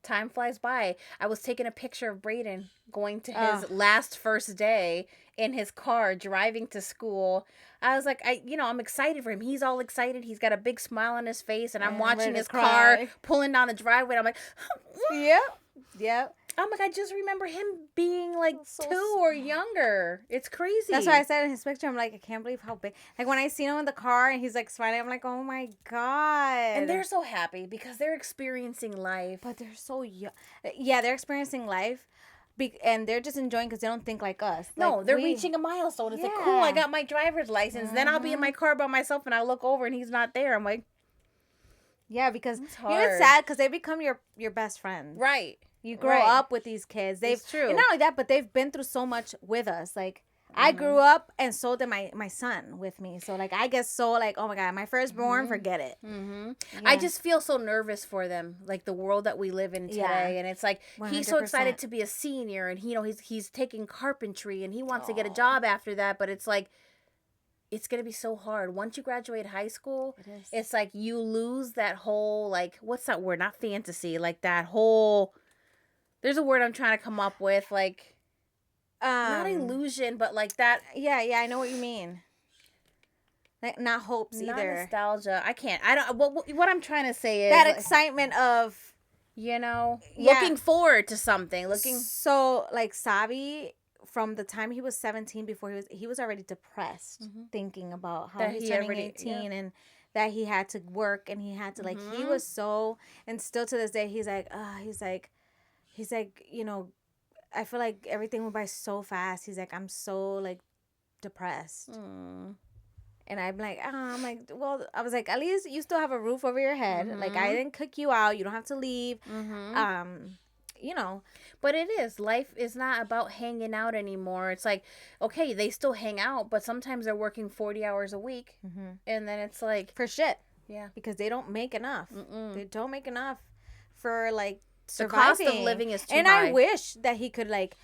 Time flies by. I was taking a picture of Brayden going to his last first day in his car, driving to school. I was like, I'm excited for him. He's all excited. He's got a big smile on his face. And I'm watching his car pulling down the driveway. And I'm like, Yep. Oh my God, I just remember him being like So 2 or younger. It's crazy. That's why I said in his picture, I'm like, I can't believe how big. Like when I seen him in the car and he's like smiling, I'm like, oh my God. And they're so happy because they're experiencing life. But they're so young. Yeah, they're experiencing life. And they're just enjoying because they don't think like us. No, like they're reaching a milestone. It's like, cool, I got my driver's license. Then I'll be in my car by myself and I'll look over and he's not there. I'm like, yeah, because it's you know, it's hard. sad because they become your best friends. Right. You grow up with these kids. It's true. And not only that, but they've been through so much with us. Like, I grew up and so did my son with me. So, like, I get so, like, oh, my God, my firstborn, forget it. Yeah. Yeah. I just feel so nervous for them, like the world that we live in today. Yeah. And it's like, he's so excited to be a senior and, he's taking carpentry and he wants to get a job after that. But it's like, it's going to be so hard. Once you graduate high school, it's like you lose that whole, like, what's that word? Not fantasy. Like that whole, there's a word I'm trying to come up with, like, not illusion, but like that. Yeah, I know what you mean. Like, not hopes Not either. nostalgia. I don't, what I'm trying to say is. That like, excitement of, looking forward to something. So, like, Sabi, from the time he was 17, before he was already depressed, thinking about how he's turning 18 and that he had to work and he had to, like, he was so, and still to this day, he's like, I feel like everything went by so fast. He's like, I'm so, like, depressed. And I'm like, well, I was like, at least you still have a roof over your head. Like, I didn't kick you out. You don't have to leave. But it is. Life is not about hanging out anymore. It's like, okay, they still hang out, but sometimes they're working 40 hours a week. And then it's like. For shit. Yeah. Because they don't make enough. They don't make enough for, like, surviving. The cost of living is too high. And I wish that he could, like,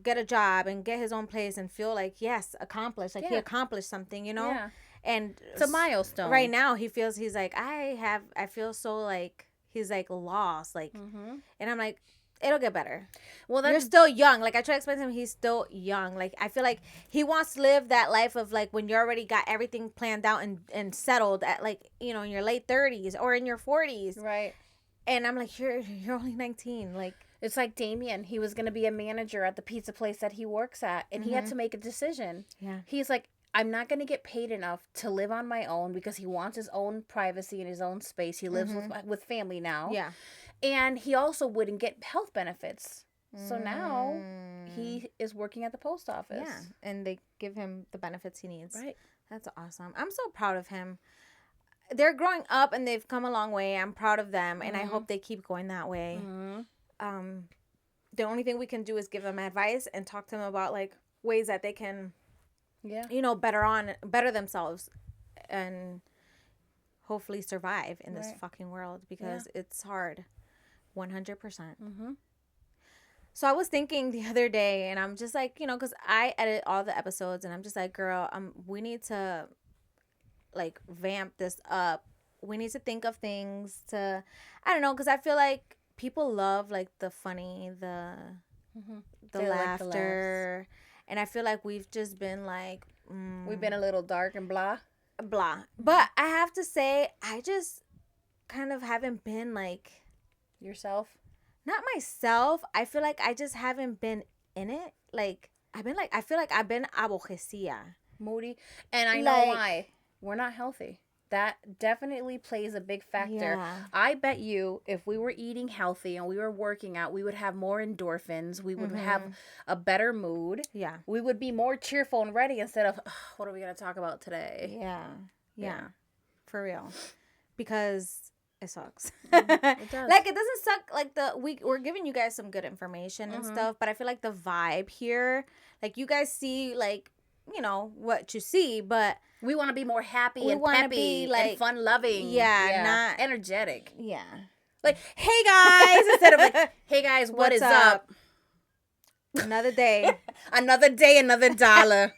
get a job and get his own place and feel like, yes, accomplished. Like, he accomplished something, Yeah. And it's a milestone. Right now, he's like, I feel so, like, he's, like, lost. Like, and I'm like, it'll get better. Well, you're still young. Like, I try to explain to him, he's still young. Like, I feel like he wants to live that life of, like, when you already got everything planned out and settled at, like, in your late 30s or in your 40s. Right. And I'm like, you're only 19. Like, it's like Damien. He was going to be a manager at the pizza place that he works at, and he had to make a decision. Yeah. He's like, I'm not going to get paid enough to live on my own because he wants his own privacy and his own space. He lives with family now. Yeah. And he also wouldn't get health benefits. So now he is working at the post office. Yeah. And they give him the benefits he needs. Right. That's awesome. I'm so proud of him. They're growing up and they've come a long way. I'm proud of them. And I hope they keep going that way. The only thing we can do is give them advice and talk to them about, like, ways that they can, better themselves and hopefully survive in this fucking world because it's hard. 100%. So I was thinking the other day, and I'm just like, because I edit all the episodes, and I'm just like, girl, we need to, like, vamp this up. We need to think of things to, I don't know, because I feel like people love, like, the funny, the laughter, and I feel like we've just been like, we've been a little dark and blah. But I have to say, I just kind of haven't been, like, yourself. Not myself. I feel like I just haven't been in it. Like, I feel like I've been aborrecida. Moody. And I know why. We're not healthy. That definitely plays a big factor. Yeah. I bet you if we were eating healthy and we were working out, we would have more endorphins. We would have a better mood. Yeah. We would be more cheerful and ready instead of, what are we going to talk about today? Yeah. For real. Because it sucks. It does. Like, it doesn't suck. Like, we're giving you guys some good information and stuff, but I feel like the vibe here, like, you guys see, like, what you see, but we want to be more happy and peppy, like, and fun-loving. Yeah, not energetic. Yeah. Like, hey, guys, instead of like, hey, guys, what is up? Another day. Another day, another dollar.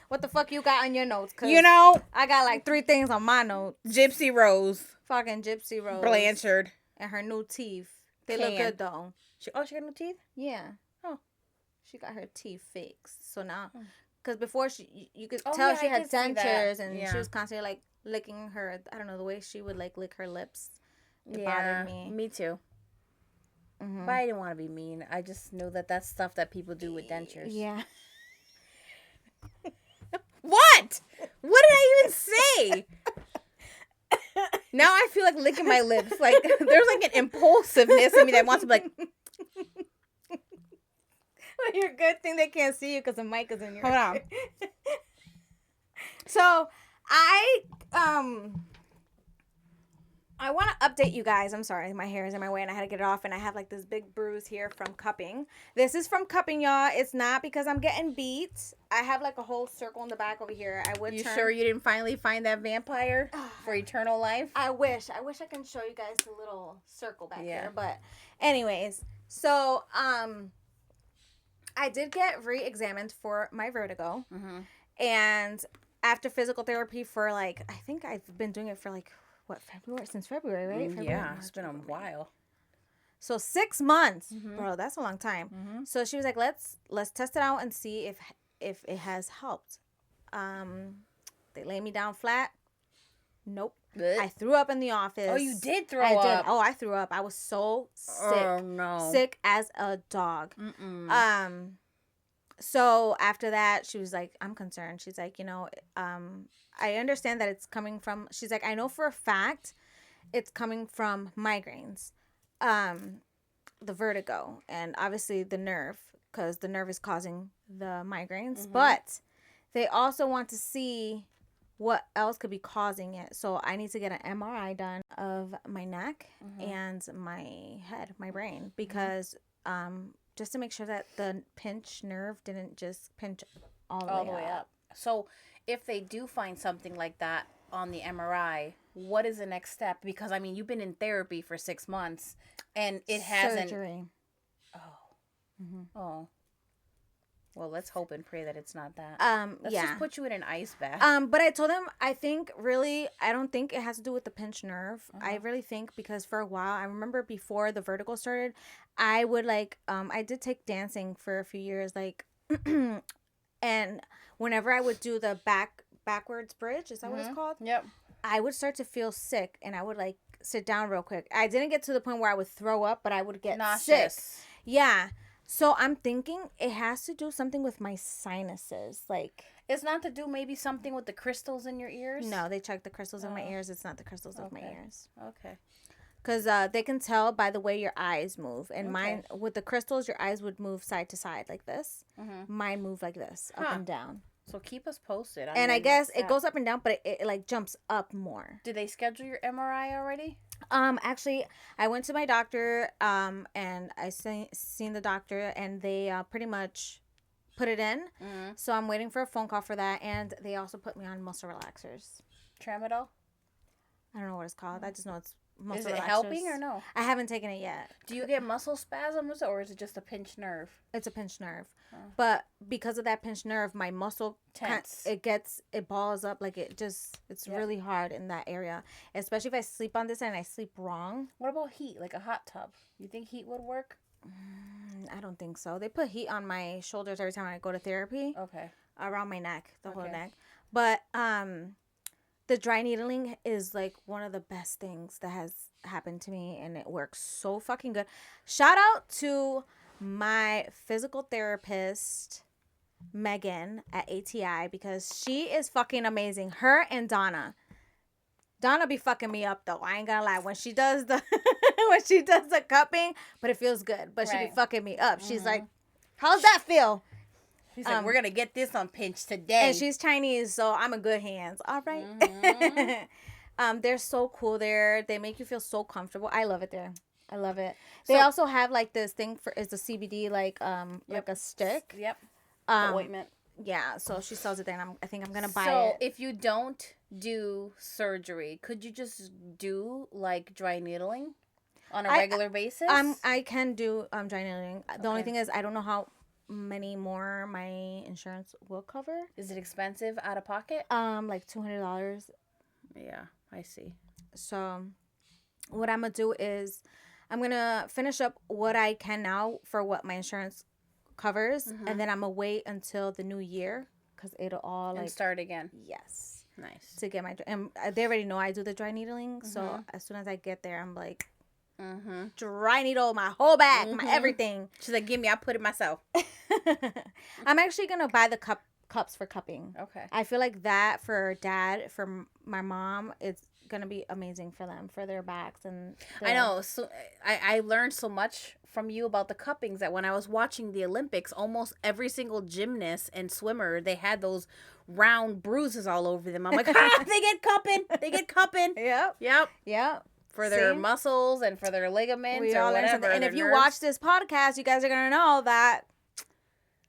What the fuck you got on your notes? Cause I got like 3 things on my notes. Gypsy Rose. Fucking Gypsy Rose. Blanchard. And her new teeth. They look good, though. She got new teeth? Yeah. Oh. She got her teeth fixed. So now, because before you could tell she had dentures and she was constantly, like, licking her, I don't know, the way she would, like, lick her lips. It bothered me. Me too. But I didn't want to be mean. I just know that that's stuff that people do with dentures. Yeah. What? What did I even say? Now I feel like licking my lips. Like there's like an impulsiveness in me that wants to be like. Well, you're good thing they can't see you because the mic is in your. Hold on. So I want to update you guys. I'm sorry, my hair is in my way and I had to get it off, and I have like this big bruise here from cupping. This is from cupping, y'all. It's not because I'm getting beat. I have like a whole circle in the back over here. I would. You sure you didn't finally find that vampire for eternal life? I wish I can show you guys the little circle back here. But anyways, so I did get re-examined for my vertigo, and after physical therapy for like, I think I've been doing it for like, what, since February, right? February, yeah, March, it's been a while. So 6 months, bro. That's a long time. So she was like, let's test it out and see if it has helped. They laid me down flat. Nope. Blech. I threw up in the office. Oh, you did throw up? I did. Oh, I threw up. I was so sick. Oh no. Sick as a dog. So after that, she was like, I'm concerned. She's like, I understand that it's coming from, she's like, I know for a fact it's coming from migraines, the vertigo, and obviously the nerve, because the nerve is causing the migraines. But they also want to see what else could be causing it. So I need to get an MRI done of my neck and my head, my brain, because just to make sure that the pinch nerve didn't just pinch all the way up. So if they do find something like that on the MRI, what is the next step? Because I mean, you've been in therapy for 6 months and it hasn't. Surgery. Oh. Well, let's hope and pray that it's not that. Let's yeah. just put you in an ice bath. But I told them, I don't think it has to do with the pinch nerve. I really think because for a while, I remember before the vertigo started, I would like, I did take dancing for a few years, like, and whenever I would do the backwards bridge, is that what it's called? Yep. I would start to feel sick and I would like sit down real quick. I didn't get to the point where I would throw up, but I would get nauseous. Sick. Yeah. So I'm thinking it has to do something with my sinuses. Like, it's not to do maybe something with the crystals in your ears? No, they checked the crystals in my ears. It's not the crystals of my ears. Okay. Because they can tell by the way your eyes move. And mine, with the crystals, your eyes would move side to side like this. Mine move like this, up and down. So keep us posted. And I guess it goes up and down, but it like jumps up more. Did they schedule your MRI already? Actually, I went to my doctor, and I seen the doctor, and they pretty much put it in. So I'm waiting for a phone call for that, and they also put me on muscle relaxers. Tramadol? I don't know what it's called. I just know it's muscle relaxers. Is it helping or no? I haven't taken it yet. Do you get muscle spasms or is it just a pinched nerve? It's a pinched nerve. But because of that pinched nerve, my muscle tense. It balls up, like it's really hard in that area. Especially if I sleep on this and I sleep wrong. What about heat? Like a hot tub? You think heat would work? I don't think so. They put heat on my shoulders every time I go to therapy. Okay. Around my neck, the whole neck. But the dry needling is like one of the best things that has happened to me, and it works so fucking good. Shout out to my physical therapist, Megan at ATI, because she is fucking amazing. Her and Donna be fucking me up though. I ain't gonna lie. When she does the cupping, but it feels good. But she be fucking me up. She's like, "How's that feel?" She's like, "We're gonna get this on pinch today." And she's Chinese, so I'm in good hands. All right. They're so cool there. They make you feel so comfortable. I love it there. I love it. They also have like this thing is the CBD, like like a stick. Yep. The ointment. Yeah. So she sells it there, and I think I'm gonna buy it. So if you don't do surgery, could you just do like dry needling on a regular basis? I can do dry needling. The only thing is I don't know how many more my insurance will cover. Is it expensive out of pocket? Like $200. Yeah, I see. So what I'm gonna do is I'm gonna finish up what I can now for what my insurance covers, and then I'm gonna wait until the new year because it'll all like start again. Yes. Nice. To get my, and they already know I do the dry needling, so as soon as I get there, I'm like, Dry needle my whole back, my everything. She's like, give me, I'll put it myself. I'm actually going to buy the cups for cupping. Okay. I feel like that for dad, for my mom, it's going to be amazing for them, for their backs. And I know. So I learned so much from you about the cuppings that when I was watching the Olympics, almost every single gymnast and swimmer, they had those round bruises all over them. I'm like, they get cupping. They get cupping. Yep. For their muscles and for their ligaments we or all whatever. And if you nerves. watch this podcast, you guys are going to know that,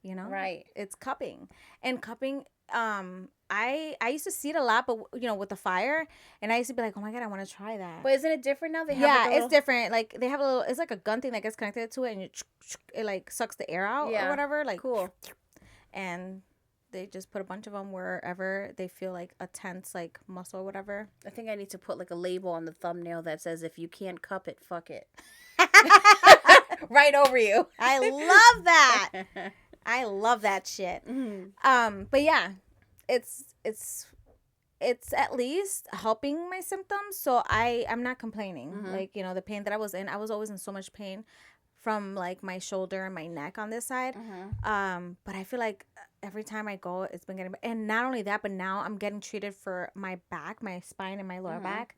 right. It's cupping. And cupping, I used to see it a lot, but with the fire, and I used to be like, oh my God, I want to try that. But isn't it different now? They have it's different. Like they have it's like a gun thing that gets connected to it, and it like sucks the air out or whatever. Like cool. And they just put a bunch of them wherever they feel like a tense like muscle or whatever. I think I need to put like a label on the thumbnail that says, if you can't cup it, fuck it. Right over you. I love that. I love that shit. Mm-hmm. But yeah, it's at least helping my symptoms, so I'm not complaining. Mm-hmm. Like, the pain that I was in, I was always in so much pain from like my shoulder and my neck on this side. Mm-hmm. But I feel like every time I go, it's been getting, and not only that, but now I'm getting treated for my back, my spine, and my lower back,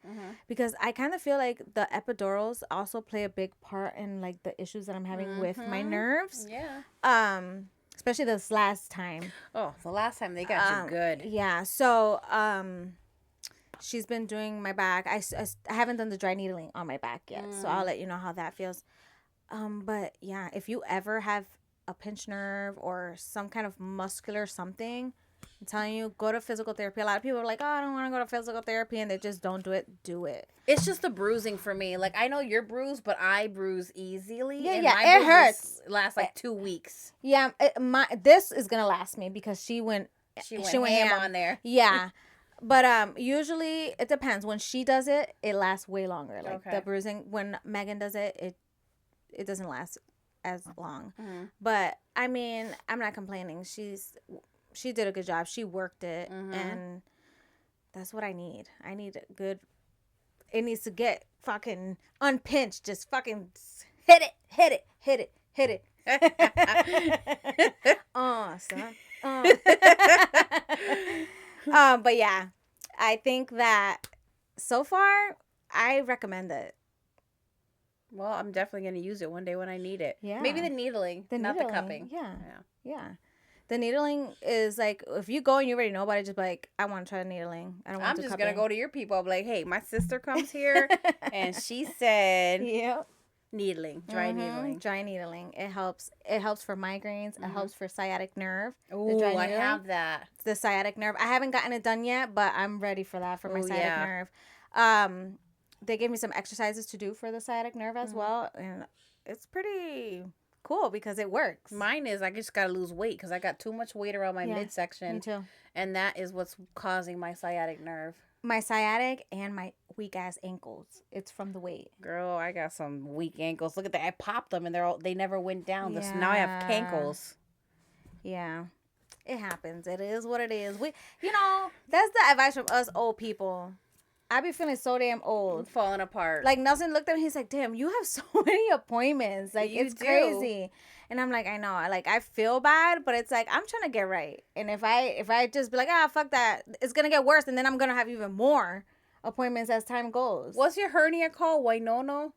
because I kind of feel like the epidurals also play a big part in like the issues that I'm having with my nerves. Yeah. Especially this last time. Oh, the last time they got you good. Yeah. So, she's been doing my back. I haven't done the dry needling on my back yet, so I'll let you know how that feels. But yeah, if you ever have a pinched nerve or some kind of muscular something, I'm telling you, go to physical therapy. A lot of people are like, oh, I don't want to go to physical therapy, and they just don't do it. Do it. It's just the bruising for me. Like, I know you're bruised, but I bruise easily. Yeah, and yeah, my it hurts. Lasts like 2 weeks. Yeah, this is gonna last me because she went ham on there. Yeah. But usually it depends. When she does it, it lasts way longer. Like the bruising, when Megan does it, it doesn't last as long. But I mean, I'm not complaining. She did a good job. She worked it, and that's what I need. I need a good. It needs to get fucking unpinched. Just fucking hit it. Oh, son. But yeah, I think that so far I recommend it. Well, I'm definitely going to use it one day when I need it. Yeah. Maybe the needling, not the cupping. Yeah. The needling is like, if you go and you already know about it, just be like, I want to try the needling. I don't want to do cupping. I'm just going to go to your people. I'll be like, hey, my sister comes here and she said needling, dry needling. Dry needling. It helps. It helps for migraines. It helps for sciatic nerve. Oh, I have that. The sciatic nerve. I haven't gotten it done yet, but I'm ready for that, for my sciatic nerve. They gave me some exercises to do for the sciatic nerve as well, and it's pretty cool because it works. Mine is, I just got to lose weight because I got too much weight around my midsection. Me too. And that is what's causing my sciatic nerve. My sciatic and my weak ass ankles. It's from the weight. Girl, I got some weak ankles. Look at that. I popped them and they never went down. Yeah. Now I have cankles. Yeah. It happens. It is what it is. That's the advice from us old people. I be feeling so damn old. Falling apart. Like, Nelson looked at me, he's like, damn, you have so many appointments. Like, it's crazy. And I'm like, I know. Like, I feel bad, but it's like, I'm trying to get right. And if I just be like, fuck that, it's going to get worse. And then I'm going to have even more appointments as time goes. What's your hernia called? Wainono?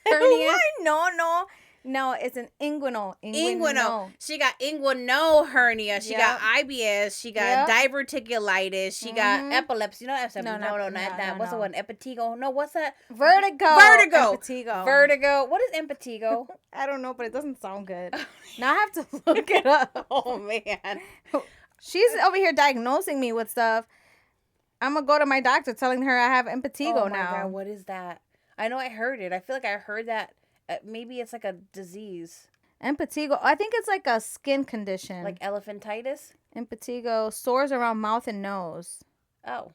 Hernia? Wainono? No, it's an inguinal. She got inguinal hernia. She got IBS. She got diverticulitis. She got epilepsy. No, not that. What's the one? Epitigo. No, what's that? Vertigo. Vertigo. What is impetigo? I don't know, but it doesn't sound good. Now I have to look it up. Oh, man. She's over here diagnosing me with stuff. I'm going to go to my doctor telling her I have impetigo now. Oh, my God. What is that? I know I heard it. I feel like I heard that. Maybe it's like a disease. Impetigo. I think it's like a skin condition. Like elephantitis? Impetigo. Sores around mouth and nose. Oh.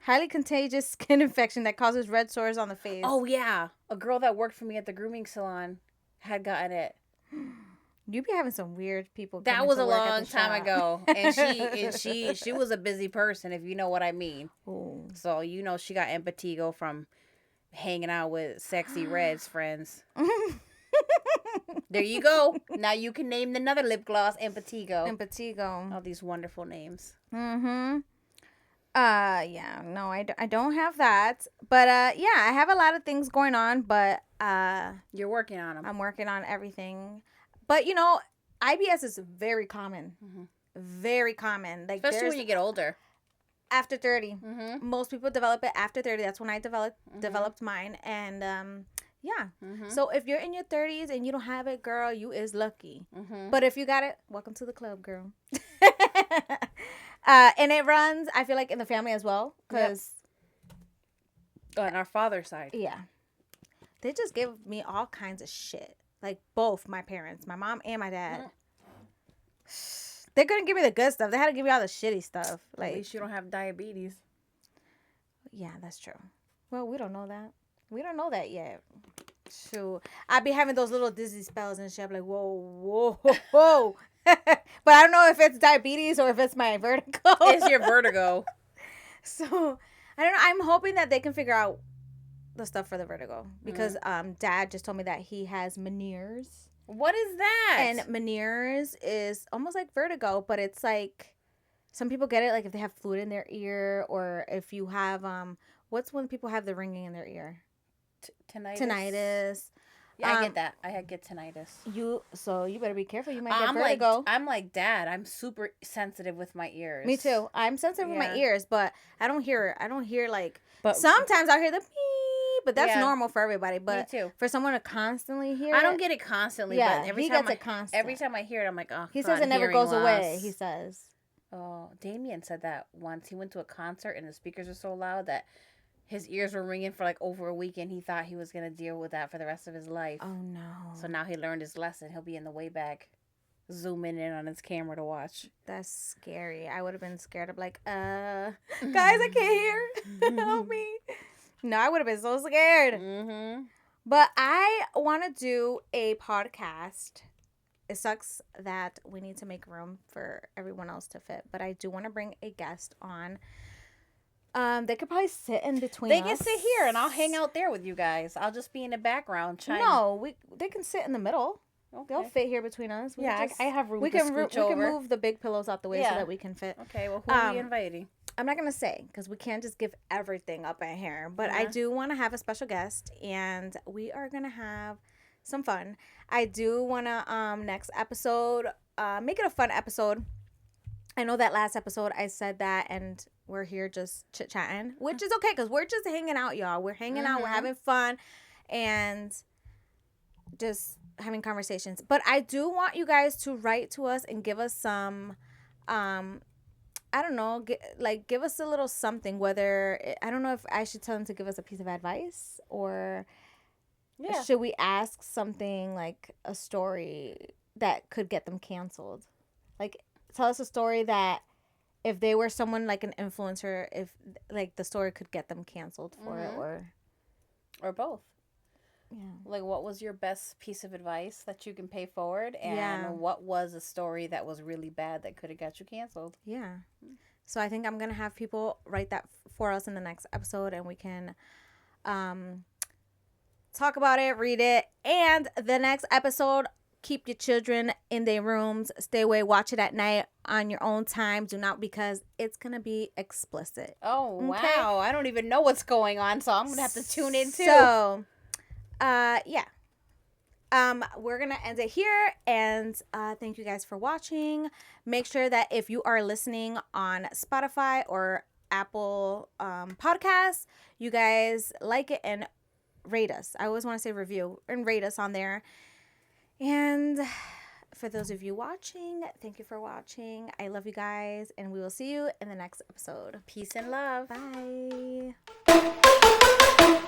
Highly contagious skin infection that causes red sores on the face. Oh, yeah. A girl that worked for me at the grooming salon had gotten it. You be having some weird people. That was a long time ago. And she was a busy person, if you know what I mean. Ooh. So, she got impetigo from hanging out with Sexy Red's friends. There you go. Now you can name another lip gloss, Empatigo. All these wonderful names. Mm-hmm. Yeah, no, I don't have that. But, yeah, I have a lot of things going on, but, You're working on them. I'm working on everything. But, you know, IBS is very common. Mm-hmm. Very common. Like, Especially when you get older. After 30. Mm-hmm. Most people develop it after 30. That's when I developed mine. And, yeah. Mm-hmm. So if you're in your 30s and you don't have it, girl, you is lucky. Mm-hmm. But if you got it, welcome to the club, girl. And it runs, I feel like, in the family as well. Because... Yep. On our father's side. Yeah. They just give me all kinds of shit. Like, both my parents, my mom and my dad. Mm. They couldn't give me the good stuff. They had to give me all the shitty stuff. Like, at least you don't have diabetes. Yeah, that's true. Well, we don't know that. We don't know that yet. Shoot. I'd be having those little dizzy spells and shit. I'm like, whoa, whoa, whoa. But I don't know if it's diabetes or if it's my vertigo. It's your vertigo. So, I don't know. I'm hoping that they can figure out the stuff for the vertigo. Because Dad just told me that he has Meniere's. What is that? And Meniere's is almost like vertigo, but it's like... Some people get it, like, if they have fluid in their ear, or if you have, what's when people have the ringing in their ear? Tinnitus. Yeah, I get that. I get tinnitus. So you better be careful. You might get vertigo. I'm like Dad. I'm super sensitive with my ears. Me too. I'm sensitive with my ears, but I don't hear like... But sometimes I'll hear the beep, but that's normal for everybody. But me too. For someone to constantly hear I don't get it constantly, but he gets it constant. Every time I hear it, I'm like, oh, he says it never goes away, he says. Oh, Damien said that once. He went to a concert and the speakers were so loud that his ears were ringing for like over a week, and he thought he was going to deal with that for the rest of his life. Oh, no. So now he learned his lesson. He'll be in the way back, zooming in on his camera to watch. That's scary. I would have been scared of like, guys, I can't hear. Help me. No, I would have been so scared. Mm-hmm. But I want to do a podcast. It sucks that we need to make room for everyone else to fit, but I do want to bring a guest on. They could probably sit in between us. They can sit here, and I'll hang out there with you guys. I'll just be in the background. They can sit in the middle. Okay. They'll fit here between us. I have room. We can move the big pillows out the way so that we can fit. Okay, well, who are we inviting? I'm not gonna say because we can't just give everything up in here. But I do want to have a special guest, and we are gonna have some fun. I do want to next episode make it a fun episode. I know that last episode I said that, and we're here just chit-chatting, which is okay because we're just hanging out, y'all. We're hanging out, we're having fun, and just having conversations. But I do want you guys to write to us and give us some I don't know, give us a little something, whether I don't know if I should tell them to give us a piece of advice, or should we ask something like a story that could get them canceled? Like, tell us a story that if they were someone like an influencer, if like the story could get them canceled for it, or both. Yeah. Like, what was your best piece of advice that you can pay forward, and what was a story that was really bad that could have got you canceled? Yeah. So I think I'm gonna have people write that for us in the next episode, and we can talk about it, read it, and the next episode, keep your children in their rooms, stay away, watch it at night on your own time. Do not, because it's going to be explicit. Oh, okay? Wow. I don't even know what's going on, so I'm going to have to tune in too. So, yeah. We're going to end it here, and thank you guys for watching. Make sure that if you are listening on Spotify or Apple Podcasts, you guys like it and rate us. I always want to say review and rate us on there. And for those of you watching, thank you for watching. I love you guys, and we will see you in the next episode. Peace and love. Bye.